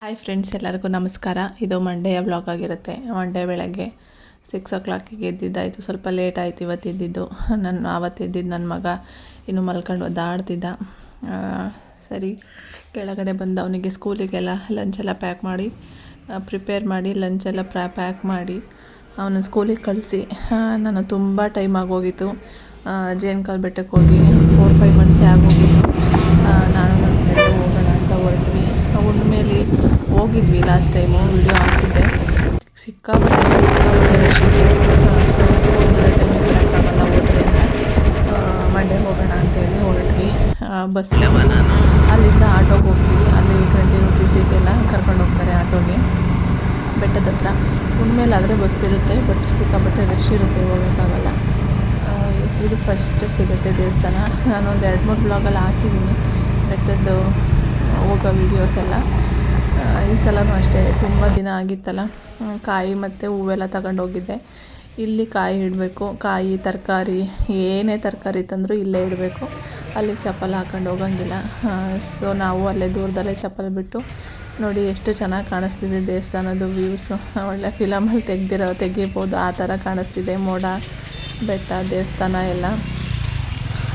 Hi friends, ಎಲ್ಲರಿಗೂ ನಮಸ್ಕಾರ. ಇದು ಮಂಡೆಯ ವ್ಲಾಗ್ ಆಗಿರುತ್ತೆ. ಮಂಡೇ ಬೆಳಗ್ಗೆ 6 o'clock ಎದ್ದಿದ್ದಾಯಿತು. ಸ್ವಲ್ಪ ಲೇಟ್ ಆಯಿತು ಇವತ್ತು ಎದ್ದಿದ್ದು. ನನ್ನ ಮಗ ಇನ್ನು ಮಲ್ಕೊಂಡು ಒದ್ದಾಡ್ತಿದ್ದ. ಸರಿ ಕೆಳಗಡೆ ಬಂದು ಅವನಿಗೆ ಸ್ಕೂಲಿಗೆಲ್ಲ ಲಂಚೆಲ್ಲ ಪ್ಯಾಕ್ ಮಾಡಿ ಪ್ರಿಪೇರ್ ಮಾಡಿ ಲಂಚೆಲ್ಲ ಪ್ಯಾಕ್ ಮಾಡಿ ಅವನು ಸ್ಕೂಲಿಗೆ ಕಳಿಸಿ ನಾನು ತುಂಬ ಟೈಮ್ ಆಗೋಗಿತ್ತು. ಜೇನ್ಕಾಲ್ ಬೆಟ್ಟಕ್ಕೆ ಹೋಗಿ 4-5 months ಆಗೋಗಿತ್ತು. ನಾನು ನನ್ನ ಫ್ರೆಂಡು ಹೋಗೋಣ ಅಂತ ಹೊರಟ್ವಿ. ಹುಣ್ಣಿಮೆಲಿ ಹೋಗಿದ್ವಿ ಲಾಸ್ಟ್ ಟೈಮು, ವಿಡಿಯೋ ಹಾಕಿದ್ದೆ. ಸಿಕ್ಕಾಪಟ್ಟೆ ರಶ್ ಸ್ಕೂಲ್ ಬರೋ ಟೈಮಿಗೆ ಬರೋಕ್ಕಾಗಲ್ಲ ಹೋದ್ರೆ ಅಂತ ಮಂಡ್ಯ ಹೋಗೋಣ ಅಂತೇಳಿ ಹೊರಟ್ವಿ. ಬಸ್ ಅಲ್ಲಿಂದ ಆಟೋಗೆ ಹೋಗ್ತೀವಿ. ಅಲ್ಲಿ 20 rupees ಕರ್ಕೊಂಡು ಹೋಗ್ತಾರೆ ಆಟೋಗೆ ಬೆಟ್ಟದ ಹತ್ರ. ಹುಣ್ಮೇಲಾದರೆ ಬಸ್ ಇರುತ್ತೆ, ಬಟ್ ಸಿಕ್ಕಾಪಟ್ಟೆ ರಶ್ ಇರುತ್ತೆ, ಹೋಗೋಕ್ಕಾಗಲ್ಲ. ಇದು ಫಸ್ಟ್ ಸಿಗುತ್ತೆ ದೇವಸ್ಥಾನ. ನಾನು ಒಂದು 2-3 ಬ್ಲಾಗಲ್ಲಿ ಹಾಕಿದ್ದೀನಿ ಬೆಟ್ಟದ್ದು ಹೋಗೋ ವೀಡಿಯೋಸ್ ಎಲ್ಲ. ಈ ಸಲವೂ ಅಷ್ಟೇ, ತುಂಬ ದಿನ ಆಗಿತ್ತಲ್ಲ. ಕಾಯಿ ಮತ್ತು ಹೂವೆಲ್ಲ ತಗೊಂಡೋಗಿದ್ದೆ. ಇಲ್ಲಿ ಕಾಯಿ ಇಡಬೇಕು, ಕಾಯಿ ತರಕಾರಿ ಏನೇ ತರಕಾರಿ ತಂದರೂ ಇಲ್ಲೇ ಇಡಬೇಕು. ಅಲ್ಲಿ ಚಪ್ಪಲ್ ಹಾಕೊಂಡು ಹೋಗಂಗಿಲ್ಲ. ಸೊ ನಾವು ಅಲ್ಲೇ ದೂರದಲ್ಲೇ ಚಪ್ಪಲ್ ಬಿಟ್ಟು ನೋಡಿ ಎಷ್ಟು ಚೆನ್ನಾಗಿ ಕಾಣಿಸ್ತಿದೆ ದೇವಸ್ಥಾನದ ವ್ಯೂಸು. ಒಳ್ಳೆ ಫಿಲಮಲ್ಲಿ ತೆಗಿಬೋದು ಆ ಥರ ಕಾಣಿಸ್ತಿದೆ. ಮೋಡ, ಬೆಟ್ಟ, ದೇವಸ್ಥಾನ ಎಲ್ಲ.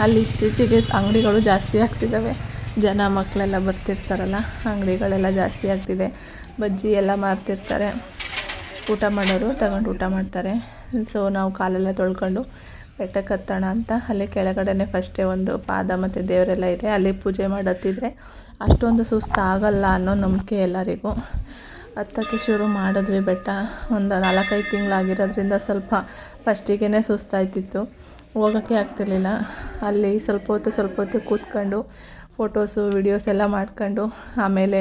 ಅಲ್ಲಿ ಇತ್ತೀಚೆಗೆ ಅಂಗಡಿಗಳು ಜಾಸ್ತಿ ಆಗ್ತಿದ್ದಾವೆ. ಜನ ಮಕ್ಕಳೆಲ್ಲ ಬರ್ತಿರ್ತಾರಲ್ಲ, ಅಂಗಡಿಗಳೆಲ್ಲ ಜಾಸ್ತಿ ಆಗ್ತಿದೆ. ಬಜ್ಜಿ ಎಲ್ಲ ಮಾರ್ತಿರ್ತಾರೆ. ಊಟ ಮಾಡೋರು ತಗೊಂಡು ಊಟ ಮಾಡ್ತಾರೆ. ಸೊ ನಾವು ಕಾಲೆಲ್ಲ ತೊಳ್ಕೊಂಡು ಬೆಟ್ಟಕ್ಕೆ ಹತ್ತೋಣ ಅಂತ ಅಲ್ಲಿ ಕೆಳಗಡೆನೇ ಫಸ್ಟೇ ಒಂದು ಪಾದ ಮತ್ತು ದೇವರೆಲ್ಲ ಇದೆ, ಅಲ್ಲಿ ಪೂಜೆ ಮಾಡತ್ತಿದ್ರೆ ಅಷ್ಟೊಂದು ಸುಸ್ತಾಗಲ್ಲ ಅನ್ನೋ ನಂಬಿಕೆ ಎಲ್ಲರಿಗೂ. ಹತ್ತಕ್ಕೆ ಶುರು ಮಾಡಿದ್ವಿ. ಬೆಟ್ಟ ಒಂದು 4-5 ತಿಂಗಳಾಗಿರೋದ್ರಿಂದ ಸ್ವಲ್ಪ ಫಸ್ಟಿಗೆ ಸುಸ್ತಾಯ್ತಿತ್ತು, ಹೋಗೋಕ್ಕೆ ಆಗ್ತಿರ್ಲಿಲ್ಲ. ಅಲ್ಲಿ ಸ್ವಲ್ಪ ಹೊತ್ತು ಕೂತ್ಕೊಂಡು ಫೋಟೋಸು ವಿಡಿಯೋಸ್ ಎಲ್ಲ ಮಾಡ್ಕೊಂಡು ಆಮೇಲೆ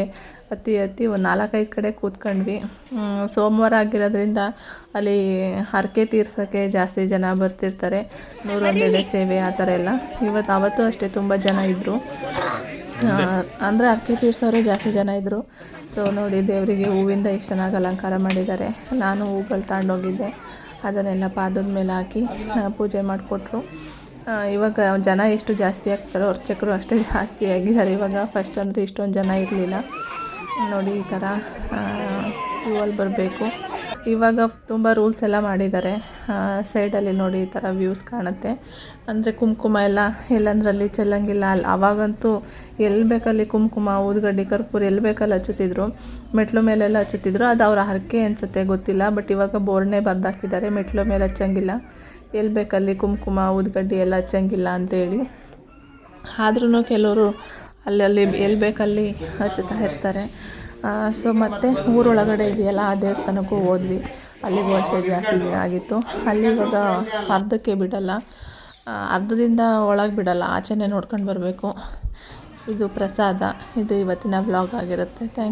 ಹತ್ತಿ ಒಂದು 4-5 ಕಡೆ ಕೂತ್ಕೊಂಡ್ವಿ. ಸೋಮವಾರ ಆಗಿರೋದ್ರಿಂದ ಅಲ್ಲಿ ಹರಕೆ ತೀರ್ಸೋಕ್ಕೆ ಜಾಸ್ತಿ ಜನ ಬರ್ತಿರ್ತಾರೆ. 101 ಸೇವೆ ಆ ಥರ ಎಲ್ಲ. ಅವತ್ತು ಅಷ್ಟೇ ತುಂಬ ಜನ ಇದ್ದರು, ಅಂದರೆ ಹರಕೆ ತೀರ್ಸೋರೇ ಜಾಸ್ತಿ ಜನ ಇದ್ದರು. ಸೊ ನೋಡಿ ದೇವರಿಗೆ ಹೂವಿಂದ ಎಷ್ಟು ಚೆನ್ನಾಗಿ ಅಲಂಕಾರ ಮಾಡಿದ್ದಾರೆ. ನಾನು ಹೂಗಳು ತಗೊಂಡೋಗಿದ್ದೆ, ಅದನ್ನೆಲ್ಲ ಪಾದದ ಮೇಲೆ ಹಾಕಿ ಪೂಜೆ ಮಾಡಿಕೊಟ್ರು. ಇವಾಗ ಜನ ಎಷ್ಟು ಜಾಸ್ತಿ ಆಗ್ತಾರೋ ಅರ್ಚಕರು ಅಷ್ಟೇ ಜಾಸ್ತಿ ಆಗಿದ್ದಾರೆ ಇವಾಗ. ಫಸ್ಟ್ ಅಂದರೆ ಇಷ್ಟೊಂದು ಜನ ಇರಲಿಲ್ಲ. ನೋಡಿ ಈ ಥರ ಕ್ಯೂವಲ್ಲಿ ಬರಬೇಕು. ಇವಾಗ ತುಂಬ ರೂಲ್ಸ್ ಎಲ್ಲ ಮಾಡಿದ್ದಾರೆ. ಸೈಡಲ್ಲಿ ನೋಡಿ ಈ ಥರ ವ್ಯೂಸ್ ಕಾಣುತ್ತೆ. ಅಂದರೆ ಕುಂಕುಮ ಎಲ್ಲ ಎಲ್ಲಂದ್ರಲ್ಲಿ ಚೆಲ್ಲಂಗಿಲ್ಲ. ಆವಾಗಂತೂ ಎಲ್ಲಿ ಬೇಕಲ್ಲಿ ಕುಂಕುಮ, ಊದುಗಡ್ಡಿ, ಕರ್ಪೂರ ಎಲ್ಲಿ ಬೇಕಲ್ಲಿ ಹಚ್ಚುತ್ತಿದ್ರು. ಮೆಟ್ಲು ಮೇಲೆಲ್ಲ ಹಚ್ಚುತ್ತಿದ್ರು. ಅದು ಅವರ ಹರಕೆ ಅನಿಸುತ್ತೆ, ಗೊತ್ತಿಲ್ಲ. ಬಟ್ ಇವಾಗ ಬೋರ್ಡ್ನೇ ಬರ್ದಾಕಿದ್ದಾರೆ, ಮೆಟ್ಲು ಮೇಲೆ ಹಚ್ಚಂಗಿಲ್ಲ, ಎಲ್ಲಿ ಬೇಕಲ್ಲಿ ಕುಂಕುಮ, ಊದುಗಡ್ಡಿ ಎಲ್ಲ ಹಚ್ಚಂಗಿಲ್ಲ ಅಂತೇಳಿ. ಆದ್ರೂ ಕೆಲವರು ಅಲ್ಲಿ ಎಲ್ಲಿ ಬೇಕಲ್ಲಿ ಹಚ್ಚುತ್ತಾ ಇರ್ತಾರೆ. ಸೊ ಮತ್ತು ಊರೊಳಗಡೆ ಇದೆಯಲ್ಲ, ಆ ದೇವಸ್ಥಾನಕ್ಕೂ ಹೋದ್ವಿ. ಅಲ್ಲಿಗೂ ಅಷ್ಟೇ ಜಾಸ್ತಿ ದಿನ ಆಗಿತ್ತು. ಅಲ್ಲಿ ಇವಾಗ ಅರ್ಧಕ್ಕೆ ಬಿಡಲ್ಲ, ಅರ್ಧದಿಂದ ಒಳಗೆ ಬಿಡಲ್ಲ, ಆಚೆನೇ ನೋಡ್ಕೊಂಡು ಬರಬೇಕು. ಇದು ಪ್ರಸಾದ. ಇದು ಇವತ್ತಿನ ವ್ಲಾಗ್ ಆಗಿರುತ್ತೆ. Thank you.